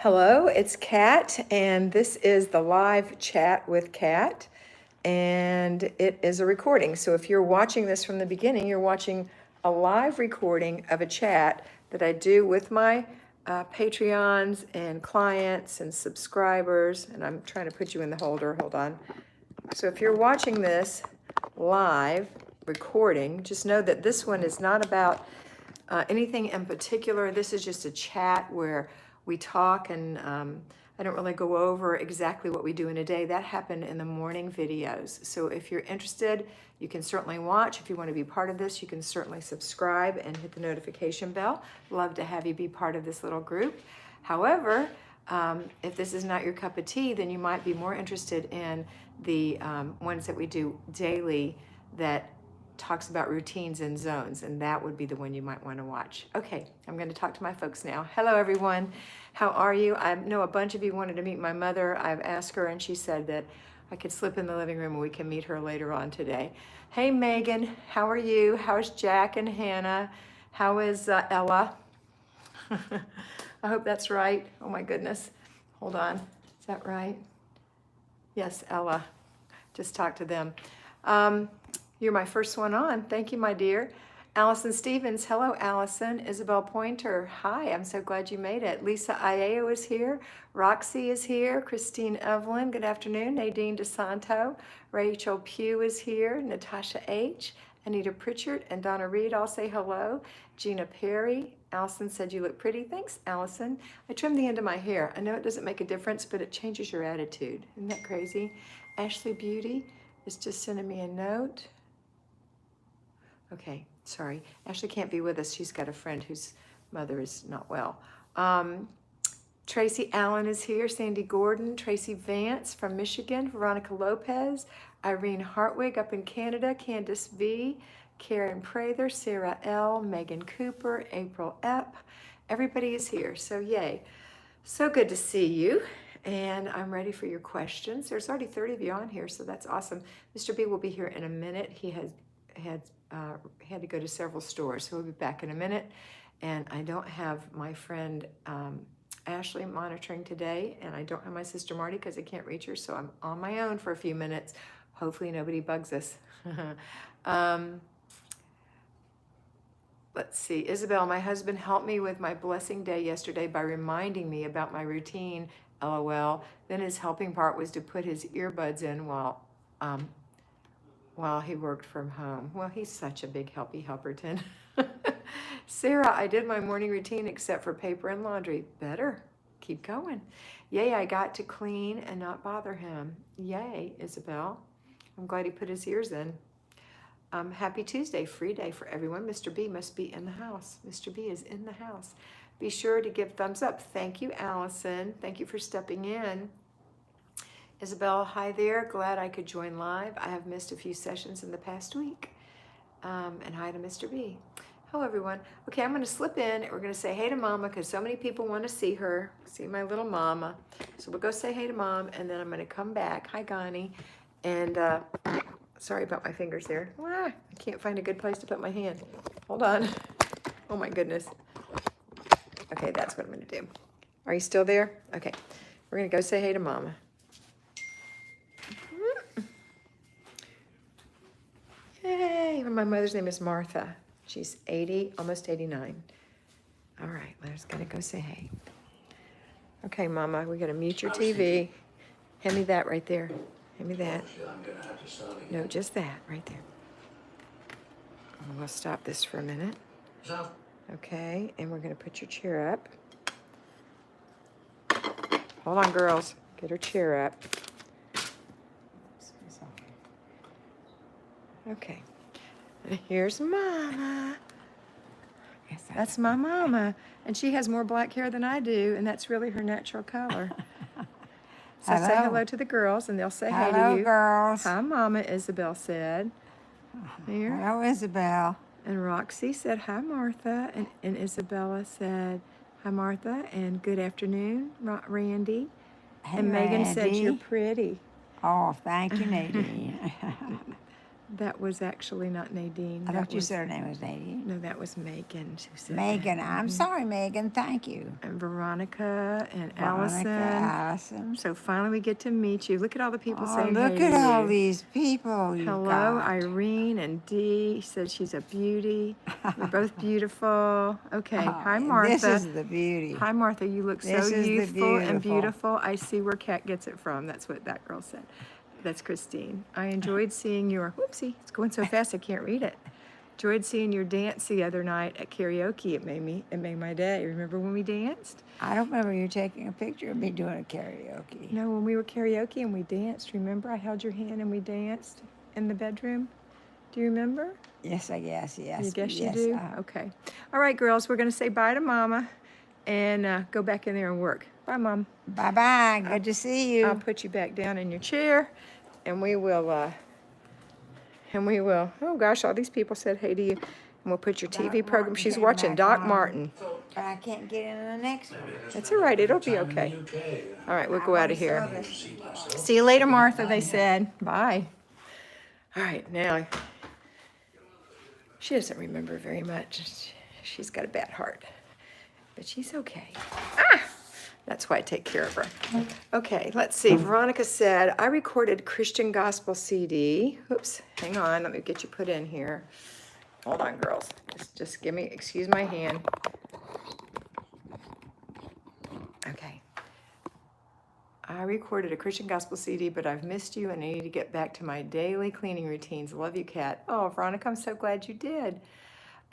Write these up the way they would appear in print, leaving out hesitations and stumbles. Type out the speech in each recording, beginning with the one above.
Hello, it's Kat, and this is the live chat with Kat, and it is a recording. So if you're watching this from the beginning, you're watching a live recording of a chat that I do with my Patreons and clients and subscribers, and I'm trying to put you in the holder, hold on. So if you're watching this live recording, just know that this one is not about anything in particular. This is just a chat where we talk, and I don't really go over exactly what we do in a day. That happened in the morning videos. So if you're interested, you can certainly watch. If you want to be part of this, you can certainly subscribe and hit the notification bell. Love to have you be part of this little group. However, if this is not your cup of tea, then you might be more interested in the ones that we do daily that talks about routines and zones, and that would be the one you might want to watch. Okay, I'm going to talk to my folks now. Hello, everyone. How are you? I know a bunch of you wanted to meet my mother. I've asked her, and she said that I could slip in the living room and we can meet her later on today. Hey, Megan, how are you? How's Jack and Hannah? How is Ella? I hope that's right. Oh, my goodness. Hold on. Is that right? Yes, Ella. Just talk to them. You're my first one on. Thank you, my dear. Allison Stevens. Hello, Allison. Isabel Pointer. Hi, I'm so glad you made it. Lisa Iao is here. Roxy is here. Christine Evelyn. Good afternoon. Nadine DeSanto. Rachel Pugh is here. Natasha H. Anita Pritchard and Donna Reed all say hello. Gina Perry. Allison said you look pretty. Thanks, Allison. I trimmed the end of my hair. I know it doesn't make a difference, but it changes your attitude. Isn't that crazy? Ashley Beauty is just sending me a note. Okay, sorry. Ashley can't be with us. She's got a friend whose mother is not well. Tracy Allen is here. Sandy Gordon. Tracy Vance from Michigan. Veronica Lopez. Irene Hartwig up in Canada. Candace V. Karen Prather. Sarah L. Megan Cooper. April Epp. Everybody is here, so yay. So good to see you. And I'm ready for your questions. There's already 30 of you on here, so that's awesome. Mr. B will be here in a minute. He had to go to several stores, so he'll be back in a minute. And I don't have my friend Ashley monitoring today, and I don't have my sister Marty because I can't reach her, so I'm on my own for a few minutes. Hopefully nobody bugs us. Let's see. Isabel, my husband helped me with my blessing day yesterday by reminding me about my routine, LOL. Then his helping part was to put his earbuds in while he worked from home. Well, he's such a big helpy helperton. Sarah, I did my morning routine except for paper and laundry. Better. Keep going. Yay, I got to clean and not bother him. Yay, Isabel. I'm glad he put his ears in. Happy Tuesday, free day for everyone. Mr. B must be in the house. Mr. B is in the house. Be sure to give thumbs up. Thank you, Allison. Thank you for stepping in. Isabel, hi there. Glad I could join live. I have missed a few sessions in the past week. And hi to Mr. B. Hello, everyone. Okay, I'm going to slip in. We're going to say hey to Mama because so many people want to see her, see my little Mama. So we'll go say hey to Mom, and then I'm going to come back. Hi, Gani. And sorry about my fingers there. I can't find a good place to put my hand. Hold on. Oh, my goodness. Okay, that's what I'm going to do. Are you still there? Okay. We're going to go say hey to Mama. Yay. My mother's name is Martha. She's 80, almost 89. All right, let's gotta go say hey. Okay, Mama, we gotta mute your TV. Hand me that right there. Hand me that. No, just that right there. We'll stop this for a minute. Okay, and we're gonna put your chair up. Hold on, girls. Get her chair up. Okay. And here's Mama. That's my Mama. And she has more black hair than I do, and that's really her natural color. So say hello to the girls, and they'll say hey to you. Hello, girls. Hi, Mama, Isabel said. Here. Hello, Isabel. And Roxy said hi, Martha. And Isabella said hi, Martha, and good afternoon, Randy. Hey, and Megan said Randy. you're pretty. Oh, thank you, Nadine. That was actually not Nadine. I That thought you was, said her name was Nadine. no, that was Megan. She said Megan. that. I'm sorry, Megan. Thank you. And Veronica and Veronica, Allison. Allison. So finally we get to meet you. Look at all the people Oh, saying look hey at to all you. these people you've Hello, got. Irene and Dee said she's a beauty. You're both beautiful. Okay, hi This Martha. is the beauty. Hi Martha, you look so This is the youthful and beautiful. beautiful. I see where Kat gets it from. That's what that girl said. That's Christine. I enjoyed seeing your, whoopsie, it's going so fast I can't read it. Enjoyed seeing your dance the other night at karaoke. It made my day. Remember when we danced? I don't remember you taking a picture of me doing a karaoke. No, when we were karaoke and we danced, remember? I held your hand and we danced in the bedroom. Do you remember? Yes, I guess. Yes. You guess yes, you do? Okay. All right, girls, we're going to say bye to Mama and go back in there and work. Bye, Mom. Bye-bye. Good to see you. I'll put you back down in your chair and we will, oh gosh, all these people said hey to you. And we'll put your TV program. She's came watching back Doc on. Martin. But I can't get into the next one. That's all right. It'll be okay. All right, we'll go out of I here. saw this. See you later, Martha, they said. Bye. All right, now, she doesn't remember very much. She's got a bad heart, but she's okay. Ah! That's why I take care of her. Okay, let's see. Veronica said, I recorded Christian Gospel CD. Oops, hang on. Let me get you put in here. Hold on, girls. Just give me, excuse my hand. Okay. I recorded a Christian Gospel CD, but I've missed you and I need to get back to my daily cleaning routines. Love you, Kat. Oh, Veronica, I'm so glad you did.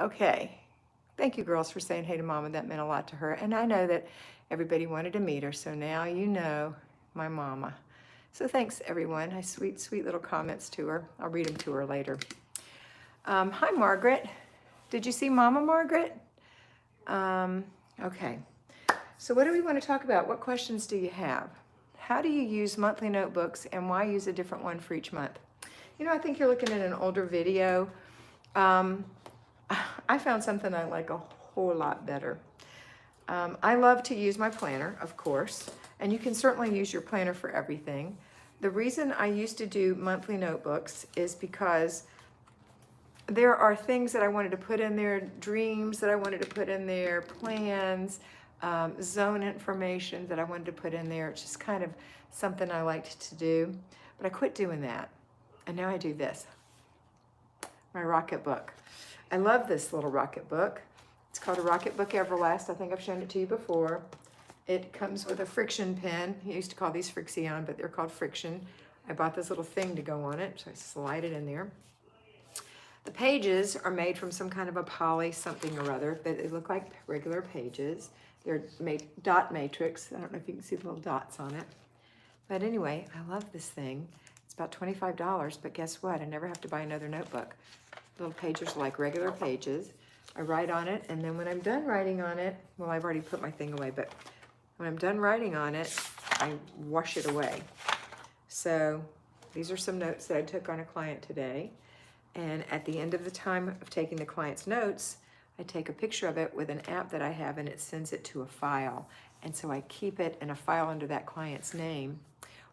Okay. Thank you, girls, for saying hey to Mama. That meant a lot to her. And I know that everybody wanted to meet her, so now you know my Mama. So thanks, everyone. Hi, sweet, sweet little comments to her. I'll read them to her later. Hi, Margaret. Did you see Mama, Margaret? Okay. So what do we want to talk about? What questions do you have? How do you use monthly notebooks and why use a different one for each month? You know, I think you're looking at an older video. I found something I like a whole lot better. I love to use my planner, of course, and you can certainly use your planner for everything. The reason I used to do monthly notebooks is because there are things that I wanted to put in there, dreams that I wanted to put in there, plans, zone information that I wanted to put in there. It's just kind of something I liked to do, but I quit doing that. And now I do this, my Rocket Book. I love this little Rocket Book. It's called a Rocket Book Everlast. I think I've shown it to you before. It comes with a friction pen. You used to call these Frixion, but they're called friction. I bought this little thing to go on it, so I slide it in there. The pages are made from some kind of a poly something or other, but they look like regular pages. They're made dot matrix. I don't know if you can see the little dots on it. But anyway, I love this thing. It's about $25, but guess what? I never have to buy another notebook. Little pages are like regular pages. I write on it, and then when I'm done writing on it, well, I've already put my thing away, but when I'm done writing on it, I wash it away. So these are some notes that I took on a client today. And at the end of the time of taking the client's notes, I take a picture of it with an app that I have, and it sends it to a file. And so I keep it in a file under that client's name,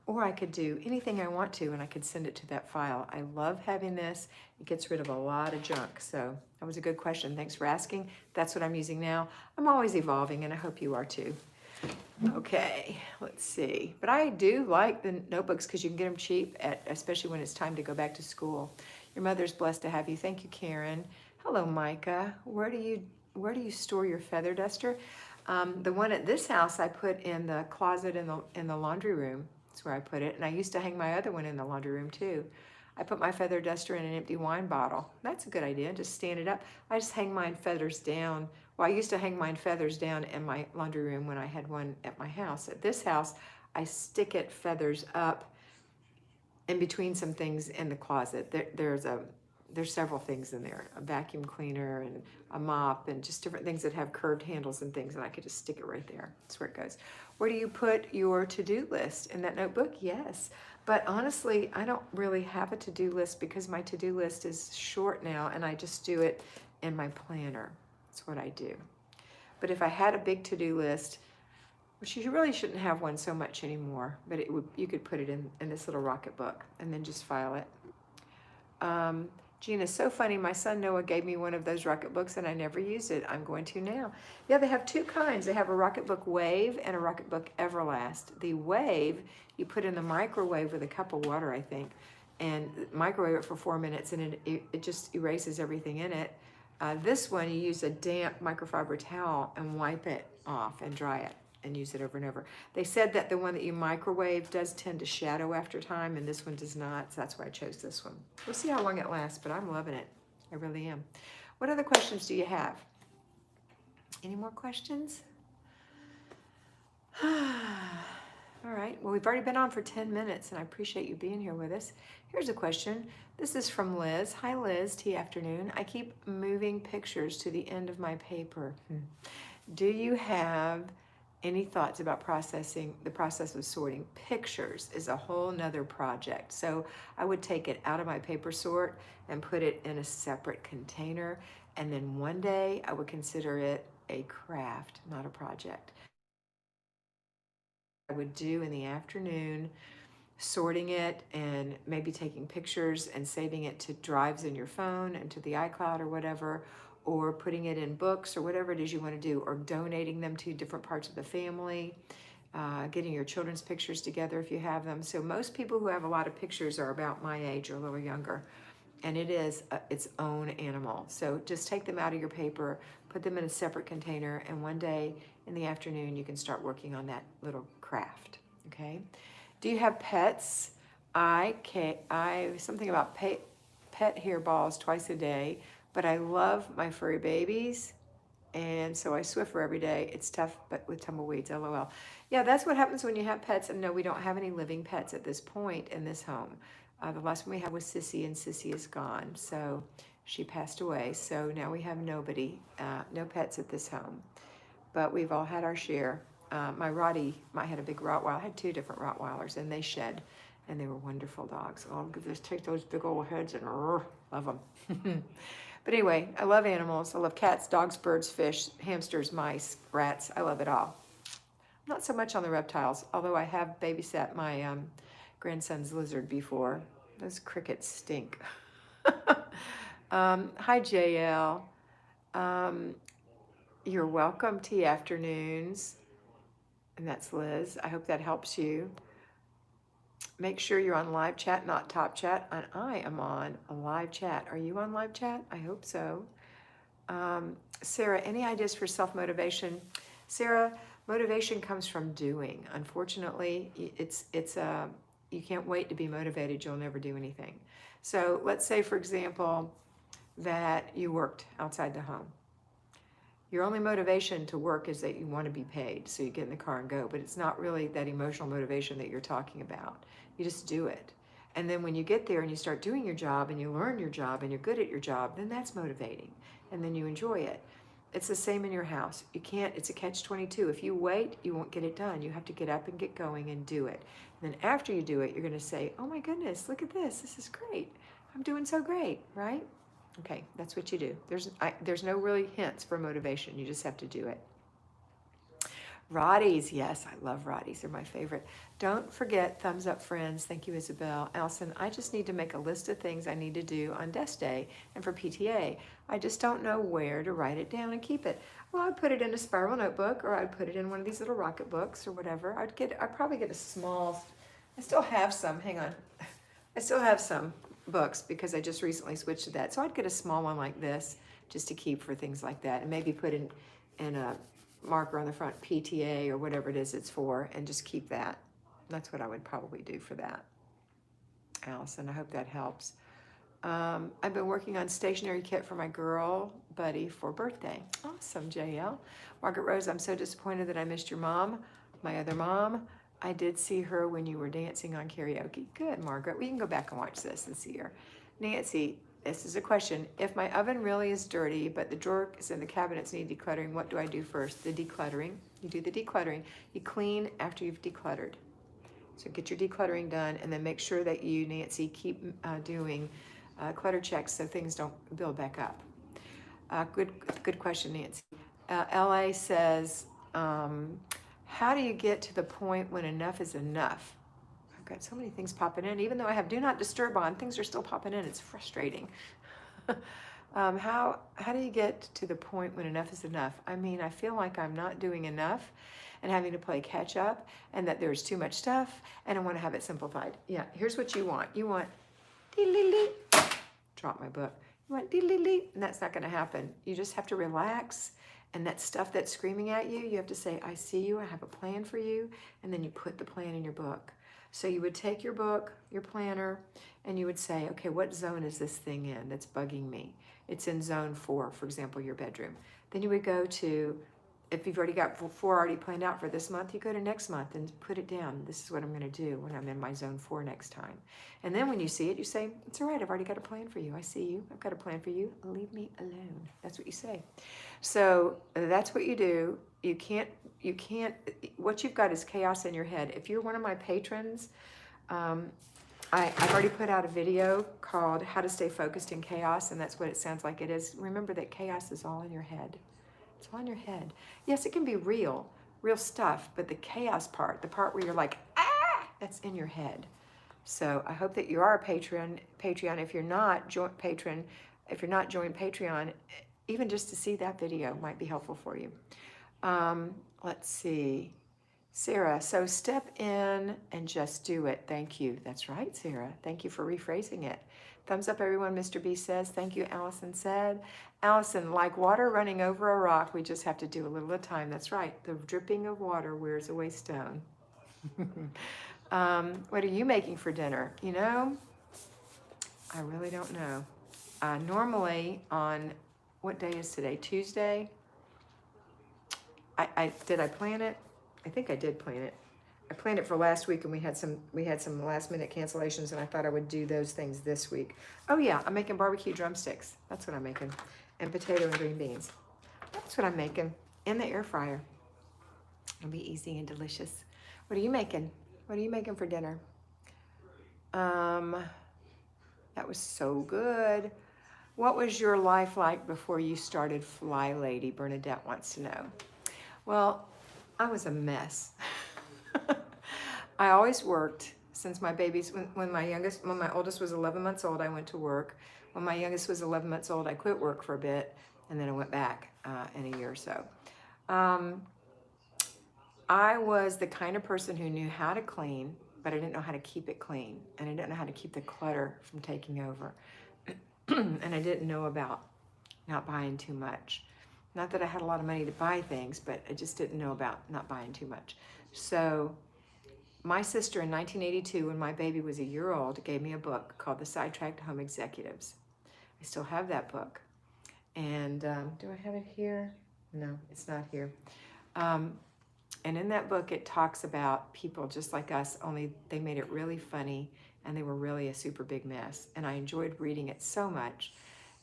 or I could do anything I want to, and I could send it to that file. I love having this. It gets rid of a lot of junk. So that was a good question. Thanks for asking. That's what I'm using now. I'm always evolving, and I hope you are too. Okay, let's see. But I do like the notebooks because you can get them cheap, especially when it's time to go back to school. Your mother's blessed to have you. Thank you, Karen. Hello, Micah. Where do you store your feather duster? The one at this house I put in the closet in the laundry room. That's where I put it. And I used to hang my other one in the laundry room too. I put my feather duster in an empty wine bottle. That's a good idea. Just stand it up. I just hang mine feathers down. Well, I used to hang mine feathers down in my laundry room when I had one at my house. At this house, I stick it feathers up in between some things in the closet. There's several things in there, a vacuum cleaner and a mop and just different things that have curved handles and things, and I could just stick it right there. That's where it goes. Where do you put your to-do list? In that notebook? Yes. But honestly, I don't really have a to-do list because my to-do list is short now, and I just do it in my planner. That's what I do. But if I had a big to-do list, which you really shouldn't have one so much anymore, but you could put it in this little Rocket Book and then just file it. Gina, so funny. My son Noah gave me one of those Rocket books and I never used it. I'm going to now. Yeah, they have two kinds. They have a Rocket Book Wave and a Rocket Book Everlast. The Wave, you put in the microwave with a cup of water, I think, and microwave it for 4 minutes, and it just erases everything in it. This one, you use a damp microfiber towel and wipe it off and dry it and use it over and over. They said that the one that you microwave does tend to shadow after time, and this one does not, so that's why I chose this one. We'll see how long it lasts, but I'm loving it. I really am. What other questions do you have? Any more questions? All right, well, we've already been on for 10 minutes, and I appreciate you being here with us. Here's a question. This is from Liz. Hi, Liz. Tea afternoon. I keep moving pictures to the end of my paper. Do you have any thoughts about the process of sorting? Pictures is a whole nother project. So I would take it out of my paper sort and put it in a separate container. And then one day I would consider it a craft, not a project. I would do in the afternoon, sorting it and maybe taking pictures and saving it to drives in your phone and to the iCloud or whatever, or putting it in books or whatever it is you want to do, or donating them to different parts of the family, getting your children's pictures together if you have them. So most people who have a lot of pictures are about my age or a little younger, and it is its own animal. So just take them out of your paper, put them in a separate container, and one day in the afternoon you can start working on that little craft, okay? Do you have pets? Something about pet hairballs twice a day, but I love my furry babies, and so I Swiffer every day. It's tough, but with tumbleweeds, LOL. Yeah, that's what happens when you have pets, and no, we don't have any living pets at this point in this home. The last one we had was Sissy, and Sissy is gone, so she passed away. So now we have nobody, no pets at this home, but we've all had our share. My Roddy had a big Rottweiler. I had 2 different Rottweilers, and they shed, and they were wonderful dogs. Oh, just take those big old heads and love them. But anyway, I love animals. I love cats, dogs, birds, fish, hamsters, mice, rats. I love it all. Not so much on the reptiles, although I have babysat my grandson's lizard before. Those crickets stink. Hi, JL. You're welcome, tea afternoons. And that's Liz. I hope that helps you. Make sure you're on live chat, not top chat. And I am on a live chat. Are you on live chat? I hope so. Sarah, any ideas for self-motivation? Sarah, motivation comes from doing. Unfortunately, you can't wait to be motivated. You'll never do anything. So let's say, for example, that you worked outside the home. Your only motivation to work is that you want to be paid, so you get in the car and go, but it's not really that emotional motivation that you're talking about. You just do it. And then when you get there and you start doing your job and you learn your job and you're good at your job, then that's motivating, and then you enjoy it. It's the same in your house. You can't, it's a catch-22. If you wait, you won't get it done. You have to get up and get going and do it. And then after you do it, you're going to say, oh my goodness, look at this. This is great. I'm doing so great, right? Okay, that's what you do. There's no really hints for motivation. You just have to do it. Roddies, yes, I love Roddies. They're my favorite. Don't forget, thumbs up, friends. Thank you, Isabel. Allison, I just need to make a list of things I need to do on desk day and for PTA. I just don't know where to write it down and keep it. Well, I'd put it in a spiral notebook, or I'd put it in one of these little Rocket books or whatever. I'd probably get a small, I still have some, hang on. I still have some books because I just recently switched to that. So I'd get a small one like this just to keep for things like that, and maybe put in a marker on the front PTA or whatever it is it's for, and just keep that. That's what I would probably do for that. Allison, I hope that helps. I've been working on stationery kit for my girl buddy for birthday. Awesome, JL. Margaret Rose, I'm so disappointed that I missed your mom, my other mom. I did see her when you were dancing on karaoke. Good, Margaret. We can go back and watch this and see her. Nancy, this is a question. If my oven really is dirty, but the drawers and the cabinets need decluttering, what do I do first? The decluttering. You do the decluttering. You clean after you've decluttered. So get your decluttering done, and then make sure that you, Nancy, keep doing clutter checks so things don't build back up. Good question, Nancy. LA says, how do you get to the point when enough is enough? got so many things popping in. Even though I have do not disturb on, things are still popping in. It's frustrating. How do you get to the point when enough is enough? I mean, I feel like I'm not doing enough and having to play catch up, and that there's too much stuff, and I want to have it simplified. Yeah, here's what you want. You want drop my book. You want and that's not going to happen. You just have to relax, and that stuff that's screaming at you, you have to say, I see you, I have a plan for you, and then you put the plan in your book. So you would take your book, your planner, and you would say, okay, what zone is this thing in that's bugging me? It's in zone 4, for example, your bedroom. Then you would go to, if you've already got 4 already planned out for this month, you go to next month and put it down. This is what I'm going to do when I'm in my zone 4 next time. And then when you see it, you say, it's all right, I've already got a plan for you. I see you. I've got a plan for you. Leave me alone. That's what you say. So that's what you do. You can't, what you've got is chaos in your head. If you're one of my patrons, I've already put out a video called How to Stay Focused in Chaos, and that's what it sounds like it is. Remember that chaos is all in your head. It's all in your head. Yes, it can be real stuff, but the chaos part, the part where you're like, ah, that's in your head. So I hope that you are a Patreon. If you're not, join Patreon. If you're not, join Patreon. Even just to see that video might be helpful for you. Let's see. Sarah, so step in and just do it. Thank you. That's right, Sarah. Thank you for rephrasing it. Thumbs up, everyone. Mr. B says. Thank you, Allison said. Allison, like water running over a rock, we just have to do a little at a time. That's right. The dripping of water wears away stone. What are you making for dinner? You know, I really don't know. Normally on, what day is today? Tuesday? Did I plan it? I think I did plan it. I planned it for last week, and we had some last minute cancellations, and I thought I would do those things this week. Oh yeah, I'm making barbecue drumsticks. That's what I'm making. And potato and green beans. That's what I'm making in the air fryer. It'll be easy and delicious. What are you making? What are you making for dinner? That was so good. What was your life like before you started Flylady? Bernadette wants to know. Well, I was a mess. I always worked since my babies, when my oldest was 11 months old, I went to work. When my youngest was 11 months old, I quit work for a bit, and then I went back in a year or so. I was the kind of person who knew how to clean, but I didn't know how to keep it clean, and I didn't know how to keep the clutter from taking over. And I didn't know about not buying too much. Not that I had a lot of money to buy things, but I just didn't know about not buying too much. So my sister in 1982, when my baby was a year old, gave me a book called The Sidetracked Home Executives. I still have that book. And do I have it here? No, it's not here. And in that book, it talks about people just like us, only they made it really funny, and they were really a super big mess. And I enjoyed reading it so much.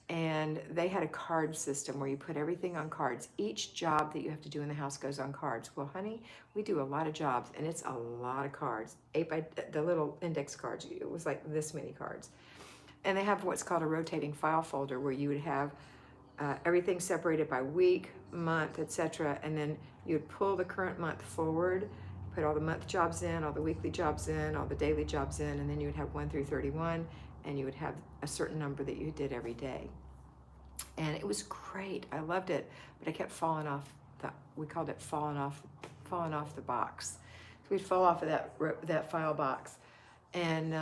And they had a card system where you put everything on cards. Each job that you have to do in the house goes on cards. Well, honey, we do a lot of jobs, and it's a lot of cards. The little index cards, it was like this many cards. And they have what's called a rotating file folder, where you would have everything separated by week, month, etc. And then you would pull the current month forward, put all the month jobs in, all the weekly jobs in, all the daily jobs in, and then you would have 1 through 31, and you would have a certain number that you did every day. And it was great. I loved it, but I kept falling off we called it falling off the box. So we'd fall off of that file box. And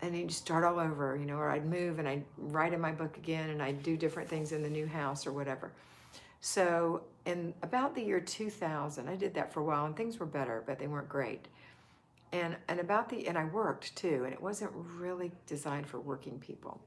you'd start all over, you know, or I'd move and I'd write in my book again, and I'd do different things in the new house or whatever. So in about the year 2000, I did that for a while, and things were better, but they weren't great. And I worked too, and it wasn't really designed for working people.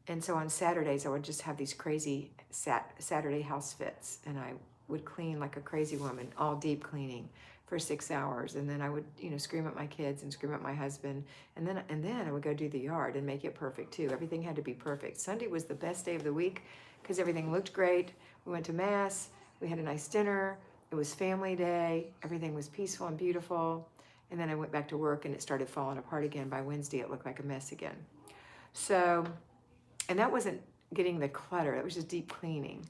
And so on Saturdays, I would just have these crazy Saturday house fits, and I would clean like a crazy woman, all deep cleaning for 6 hours. And then I would, you know, scream at my kids and scream at my husband. And then I would go do the yard and make it perfect too. Everything had to be perfect. Sunday was the best day of the week because everything looked great. We went to mass. We had a nice dinner. It was family day. Everything was peaceful and beautiful. And then I went back to work, and it started falling apart again. By Wednesday, it looked like a mess again. So, and that wasn't getting the clutter. It was just deep cleaning.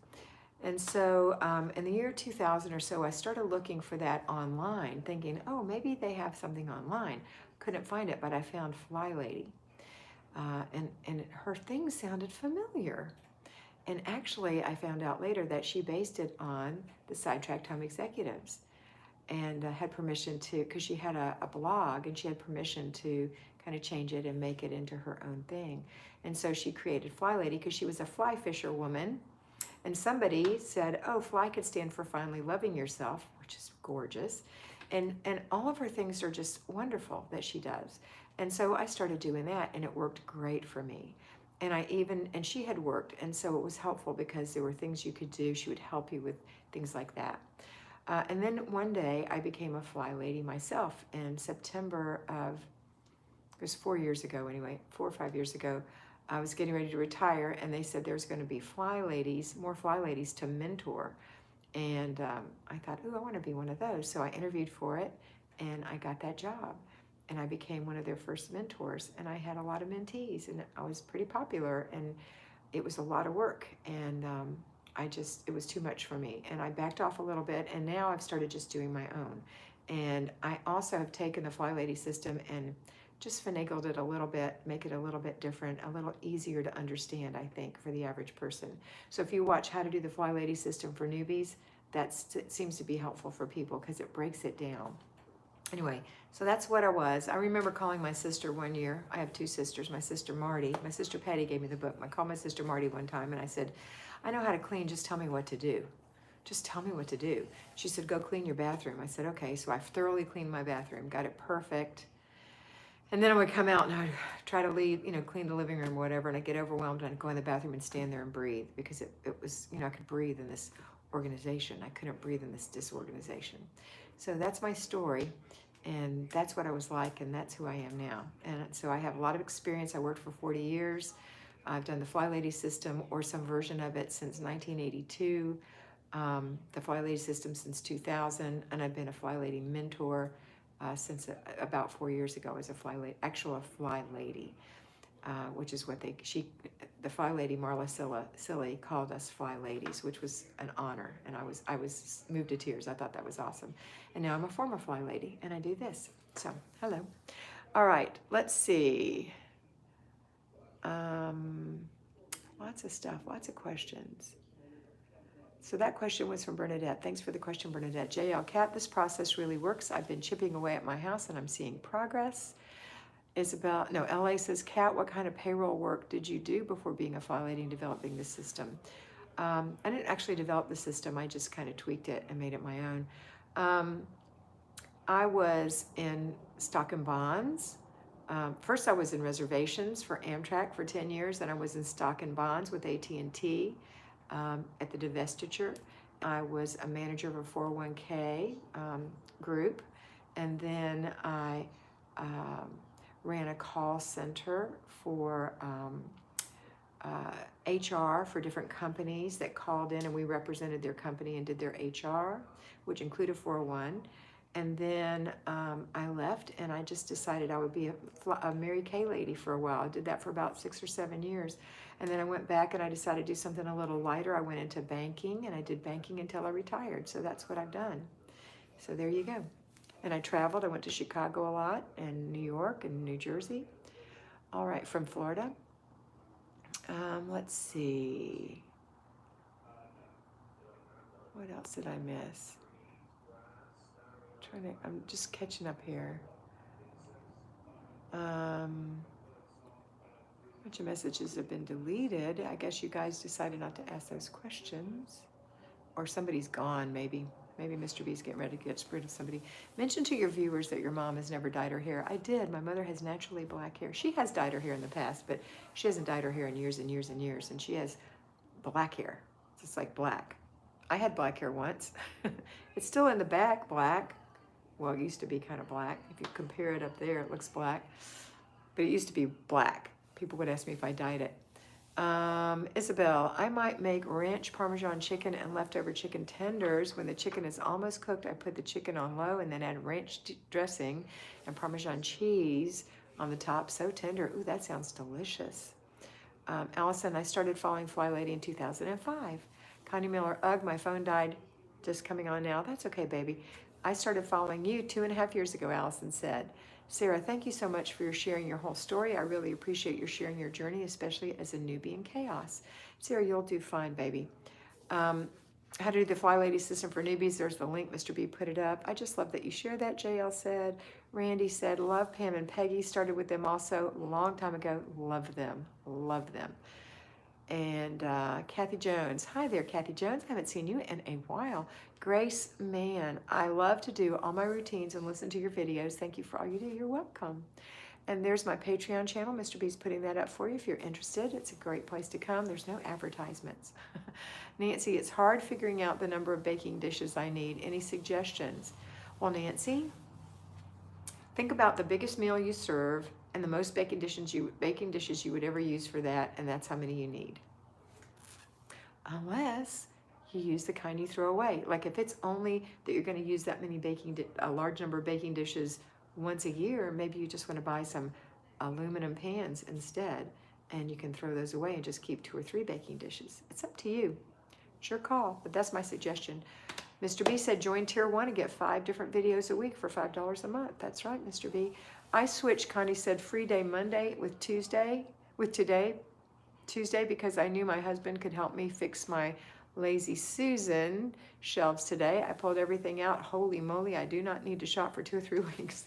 And so in the year 2000 or so, I started looking for that online, thinking, oh, maybe they have something online. Couldn't find it, but I found Flylady. And her things sounded familiar. And actually, I found out later that she based it on the Sidetracked Home Executives, and had permission to, because she had a blog, and she had permission to kind of change it and make it into her own thing. And so she created Flylady because she was a fly fisher woman. And somebody said, oh, fly could stand for finally loving yourself, which is gorgeous. And all of her things are just wonderful that she does. And so I started doing that, and it worked great for me. And she had worked, and so it was helpful because there were things you could do. She would help you with things like that. And then one day I became a fly lady myself in September of, it was 4 years ago anyway, 4 or 5 years ago. I was getting ready to retire, and they said there's going to be fly ladies, more fly ladies to mentor. And I thought, ooh, I want to be one of those. So I interviewed for it, and I got that job. And I became one of their first mentors. And I had a lot of mentees, and I was pretty popular, and it was a lot of work. And it was too much for me. And I backed off a little bit, and now I've started just doing my own. And I also have taken the Flylady system and just finagled it a little bit, make it a little bit different, a little easier to understand, I think, for the average person. So if you watch How to Do the Flylady System for Newbies, it seems to be helpful for people because it breaks it down. Anyway, so that's what I was. I remember calling my sister one year. I have two sisters. My sister Marty, my sister Patty gave me the book. I called my sister Marty one time, and I said, I know how to clean, just tell me what to do. Just tell me what to do. She said, go clean your bathroom. I said, okay. So I thoroughly cleaned my bathroom, got it perfect. And then I would come out and I would try to leave, clean the living room or whatever, and I'd get overwhelmed and I'd go in the bathroom and stand there and breathe because it was, I could breathe in this organization. I couldn't breathe in this disorganization. So that's my story, and that's what I was like, and that's who I am now. And so I have a lot of experience. I worked for 40 years. I've done the Flylady system or some version of it since 1982, the Flylady system since 2000, and I've been a Flylady mentor since about 4 years ago as a fly lady, which is what the Flylady Marla Silly called us fly ladies, which was an honor, and I was moved to tears. I thought that was awesome. And now I'm a former fly lady, and I do this. So hello. All right, let's see. Lots of stuff, lots of questions. So that question was from Bernadette. Thanks for the question, Bernadette. JL Kat, this process really works. I've been chipping away at my house and I'm seeing progress. LA says, Kat, what kind of payroll work did you do before being a fly lady and developing the system? I didn't actually develop the system. I just kind of tweaked it and made it my own. I was in stock and bonds. First, I was in reservations for Amtrak for 10 years, and I was in stock and bonds with AT&T. At the divestiture. I was a manager of a 401k group, and then I ran a call center for HR for different companies that called in, and we represented their company and did their HR, which included 401. And then I left, and I just decided I would be a Mary Kay lady for a while. I did that for about 6 or 7 years. And then I went back and I decided to do something a little lighter. I went into banking, and I did banking until I retired. So that's what I've done. So there you go. And I traveled. I went to Chicago a lot, and New York, and New Jersey. All right, from Florida. Let's see. What else did I miss? I'm just catching up here. A bunch of messages have been deleted. I guess you guys decided not to ask those questions. Or somebody's gone, maybe. Maybe Mr. B's getting ready to get rid of somebody. Mention to your viewers that your mom has never dyed her hair. I did. My mother has naturally black hair. She has dyed her hair in the past, but she hasn't dyed her hair in years and years and years. And she has black hair. It's just like black. I had black hair once. It's still in the back, black. Well, it used to be kind of black. If you compare it up there, it looks black. But it used to be black. People would ask me if I dyed it. Isabel, I might make ranch Parmesan chicken and leftover chicken tenders. When the chicken is almost cooked, I put the chicken on low and then add ranch dressing and Parmesan cheese on the top. So tender. Ooh, that sounds delicious. Allison, I started following Flylady in 2005. Connie Miller, ugh, my phone died. Just coming on now. That's okay, baby. I started following you 2.5 years ago, Allison said. Sarah, thank you so much for your sharing your whole story. I really appreciate your sharing your journey, especially as a newbie in chaos. Sarah, you'll do fine, baby. How to do the Flylady system for newbies. There's the link. Mr. B put it up. I just love that you share that, JL said. Randy said, love Pam and Peggy. Started with them also a long time ago. Love them. Love them. And Kathy Jones. Hi there, Kathy Jones. Haven't seen you in a while. Grace Mann. I love to do all my routines and listen to your videos. Thank you for all you do. You're welcome. And there's my Patreon channel. Mr. B's putting that up for you if you're interested. It's a great place to come. There's no advertisements. Nancy, it's hard figuring out the number of baking dishes I need. Any suggestions? Well, Nancy, think about the biggest meal you serve and the most baking dishes you would ever use for that, and that's how many you need. Unless you use the kind you throw away. Like if it's only that you're going to use that many a large number of baking dishes once a year, maybe you just want to buy some aluminum pans instead, and you can throw those away and just keep 2 or 3 baking dishes. It's up to you. It's your call, but that's my suggestion. Mr. B said join Tier 1 and get 5 different videos a week for $5 a month. That's right, Mr. B. I switched, Connie said, free day Monday with Tuesday, because I knew my husband could help me fix my Lazy Susan shelves today. I pulled everything out. Holy moly, I do not need to shop for 2 or 3 weeks.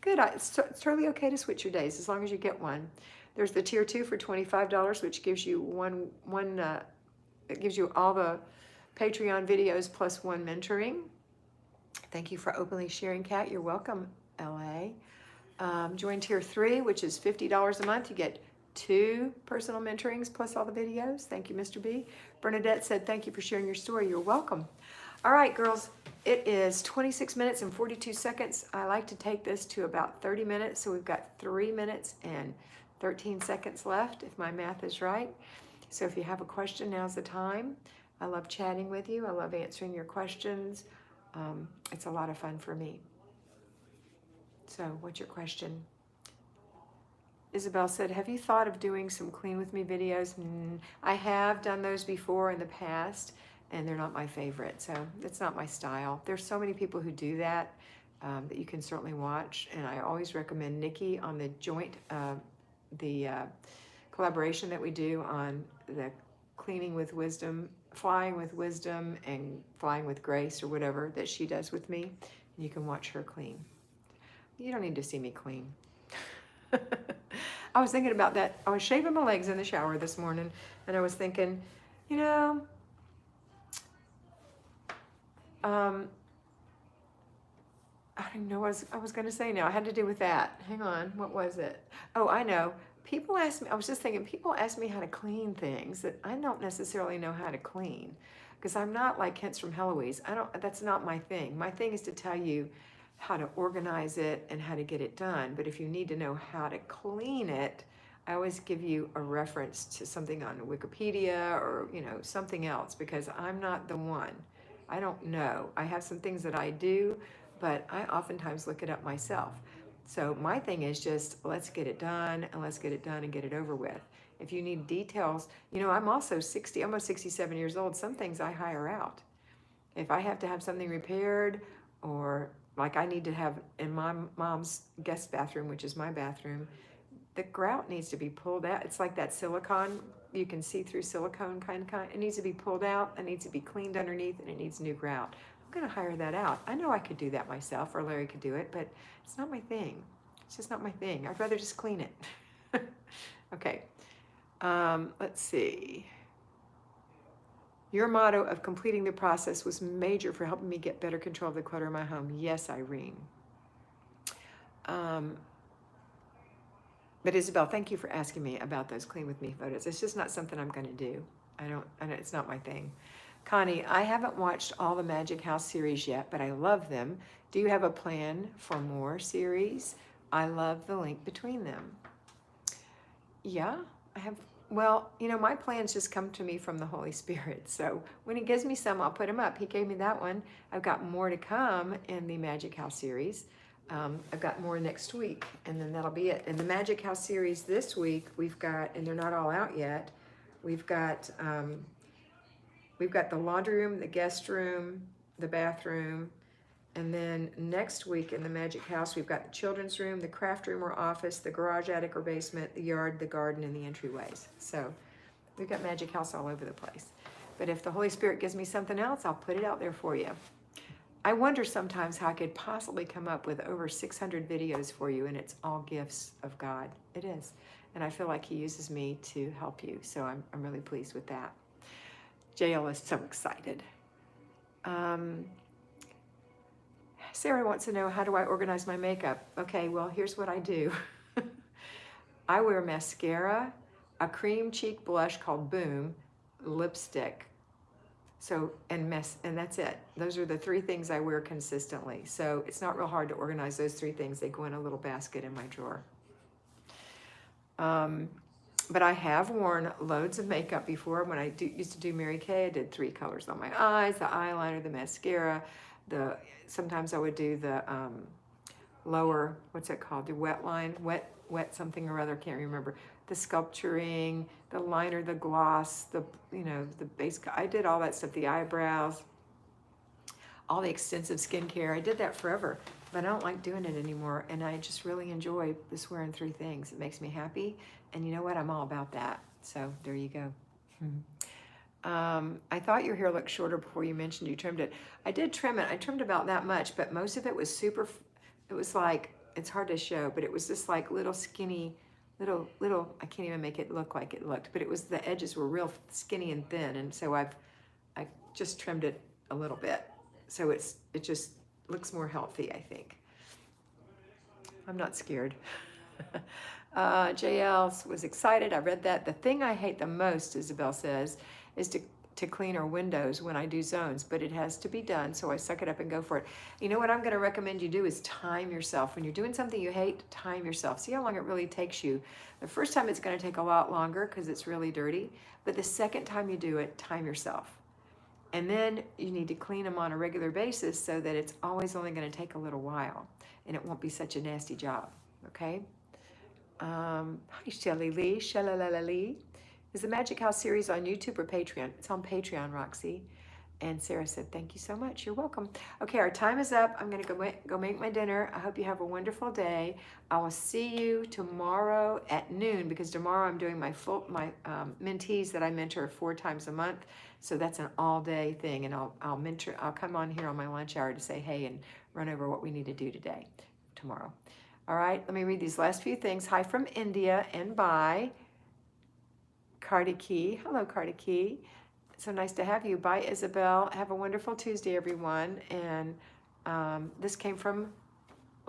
Good. It's totally okay to switch your days as long as you get one. There's the Tier 2 for $25, which gives you it gives you all the Patreon videos plus 1 mentoring. Thank you for openly sharing, Kat. You're welcome, LA. Join Tier 3, which is $50 a month. You get 2 personal mentorings plus all the videos. Thank you, Mr. B. Bernadette said, thank you for sharing your story. You're welcome. All right, girls, it is 26 minutes and 42 seconds. I like to take this to about 30 minutes, so we've got 3 minutes and 13 seconds left, if my math is right. So if you have a question, now's the time. I love chatting with you. I love answering your questions. It's a lot of fun for me. So what's your question? Isabel said, have you thought of doing some clean with me videos? I have done those before in the past, and they're not my favorite, so it's not my style. There's so many people who do that that you can certainly watch, and I always recommend Nikki on the joint, collaboration that we do on the cleaning with wisdom, flying with wisdom, and flying with grace, or whatever that she does with me. And you can watch her clean. You don't need to see me clean. I was thinking about that. I was shaving my legs in the shower this morning, and I was thinking, you know, I don't know what I was going to say now. I had to do with that. Hang on. What was it? Oh, I know. People ask me, I was just thinking, people ask me how to clean things that I don't necessarily know how to clean, because I'm not like Hints from Heloise. That's not my thing. My thing is to tell you how to organize it and how to get it done. But if you need to know how to clean it, I always give you a reference to something on Wikipedia or, you know, something else, because I'm not the one. I don't know. I have some things that I do, but I oftentimes look it up myself. So my thing is just, let's get it done, and let's get it done and get it over with. If you need details, you know, I'm also almost 67 years old. Some things I hire out. If I have to have something repaired, or like I need to have in my mom's guest bathroom, which is my bathroom, the grout needs to be pulled out. It's like that silicone, you can see through silicone kind. It needs to be pulled out, it needs to be cleaned underneath, and it needs new grout. I'm gonna hire that out. I know I could do that myself, or Larry could do it, but it's not my thing. It's just not my thing. I'd rather just clean it. Okay, let's see. Your motto of completing the process was major for helping me get better control of the clutter in my home. Yes, Irene. But Isabel, thank you for asking me about those clean with me photos. It's just not something I'm going to do. It's not my thing. Connie, I haven't watched all the Magic House series yet, but I love them. Do you have a plan for more series? I love the link between them. Yeah, I have. Well, you know, my plans just come to me from the Holy Spirit. So when he gives me some, I'll put them up. He gave me that one. I've got more to come in the Magic House series. I've got more next week, and then that'll be it. In the Magic House series this week, we've got, and they're not all out yet, we've got we've got the laundry room, the guest room, the bathroom, and then next week in the Magic House, we've got the children's room, the craft room or office, the garage, attic or basement, the yard, the garden, and the entryways. So we've got Magic House all over the place. But if the Holy Spirit gives me something else, I'll put it out there for you. I wonder sometimes how I could possibly come up with over 600 videos for you, and it's all gifts of God. It is. And I feel like He uses me to help you. So I'm really pleased with that. JL is so excited. Sarah wants to know, how do I organize my makeup? Okay, well, here's what I do. I wear mascara, a cream cheek blush called Boom, lipstick. So, and that's it. Those are the 3 things I wear consistently. So it's not real hard to organize those 3 things. They go in a little basket in my drawer. But I have worn loads of makeup before. When I used to do Mary Kay, I did 3 colors on my eyes, the eyeliner, the mascara, sometimes I would do the lower, what's it called? The wet line, wet something or other, can't remember. The sculpturing, the liner, the gloss, the base. I did all that stuff, the eyebrows, all the extensive skincare. I did that forever, but I don't like doing it anymore. And I just really enjoy just wearing 3 things. It makes me happy. And you know what? I'm all about that. So there you go. I thought your hair looked shorter before you mentioned you trimmed it. I did trim it. I trimmed about that much, but most of it was it was like, it's hard to show, but it was just like little skinny, little, I can't even make it look like it looked, but it was, the edges were real skinny and thin. And so I just trimmed it a little bit. So it just looks more healthy, I think. I'm not scared. JL was excited. I read that. The thing I hate the most, Isabel says, is to clean our windows when I do zones, but it has to be done, so I suck it up and go for it. You know what I'm going to recommend you do is time yourself. When you're doing something you hate, time yourself. See how long it really takes you. The first time it's going to take a lot longer because it's really dirty, but the second time you do it, time yourself. And then you need to clean them on a regular basis so that it's always only going to take a little while and it won't be such a nasty job, okay? Hi, Shelly Lee, Shelly. Is the Magic House series on YouTube or Patreon? It's on Patreon, Roxy. And Sarah said, thank you so much. You're welcome. Okay, our time is up. I'm going to go make my dinner. I hope you have a wonderful day. I will see you tomorrow at noon because tomorrow I'm doing my mentees that I mentor 4 times a month. So that's an all-day thing, and I'll come on here on my lunch hour to say hey and run over what we need to do tomorrow. All right, let me read these last few things. Hi from India and bye. Key. Hello, Key. So nice to have you. Bye, Isabel. Have a wonderful Tuesday, everyone. And this came from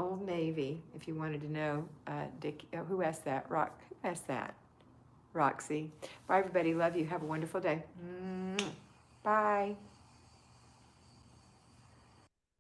Old Navy, if you wanted to know. Dick, who asked that? Who asked that? Roxy. Bye, everybody. Love you. Have a wonderful day. Bye.